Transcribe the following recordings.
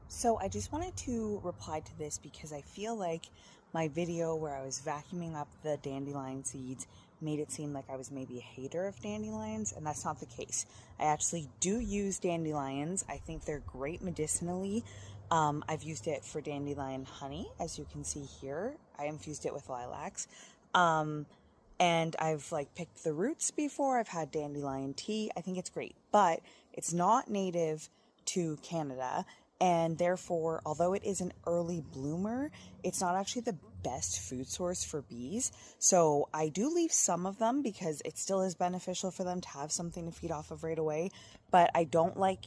So I just wanted to reply to this because I feel like my video where I was vacuuming up the dandelion seeds made it seem like I was maybe a hater of dandelions, and that's not the case. I actually do use dandelions. I think they're great medicinally. I've used it for dandelion honey, as you can see here. I infused it with lilacs. And I've picked the roots before. I've had dandelion tea. I think it's great, but it's not native to Canada, and therefore, although it is an early bloomer, it's not actually the best food source for bees. So I do leave some of them because it still is beneficial for them to have something to feed off of right away, but I don't like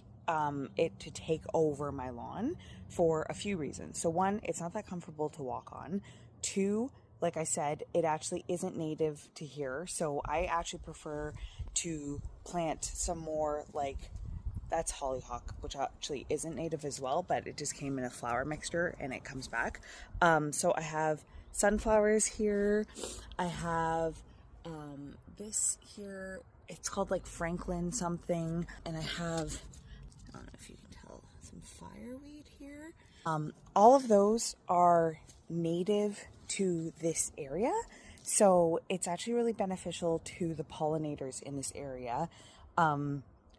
it to take over my lawn for a few reasons. So one, it's not that comfortable to walk on. Two, like I said, it actually isn't native to here, so I actually prefer to plant some more that's hollyhock, which actually isn't native as well, but it just came in a flower mixture and it comes back. So I have sunflowers here. I have this here. It's called Franklin something. And I have, I don't know if you can tell, some fireweed here. All of those are native to this area. So it's actually really beneficial to the pollinators in this area.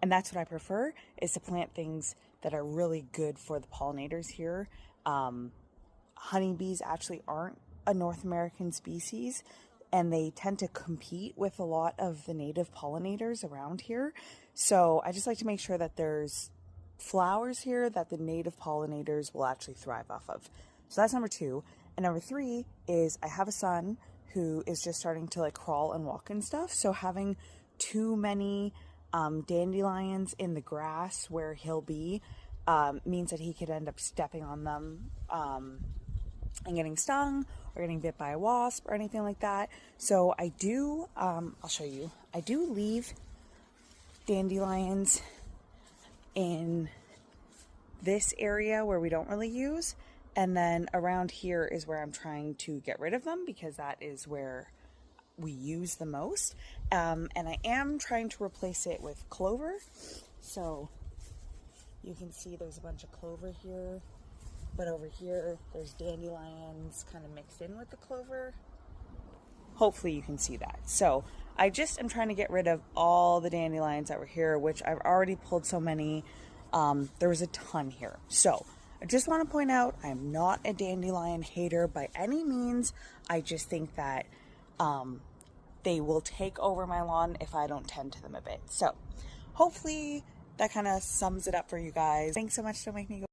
And that's what I prefer, is to plant things that are really good for the pollinators here. Honeybees actually aren't a North American species, and they tend to compete with a lot of the native pollinators around here. So I just like to make sure that there's flowers here that the native pollinators will actually thrive off of. So that's number two. And number three is I have a son who is just starting to crawl and walk and stuff. So having too many dandelions in the grass where he'll be means that he could end up stepping on them and getting stung or getting bit by a wasp or anything like that. So I do, I'll show you, I do leave dandelions in this area where we don't really use, and then around here is where I'm trying to get rid of them because that is where we use the most. And I am trying to replace it with clover. So you can see there's a bunch of clover here, but over here there's dandelions kind of mixed in with the clover. Hopefully you can see that. So I just am trying to get rid of all the dandelions that were here, which I've already pulled so many. There was a ton here. So I just want to point out, I'm not a dandelion hater by any means. I just think that they will take over my lawn if I don't tend to them a bit. So hopefully that kind of sums it up for you guys. Thanks so much. Don't make me go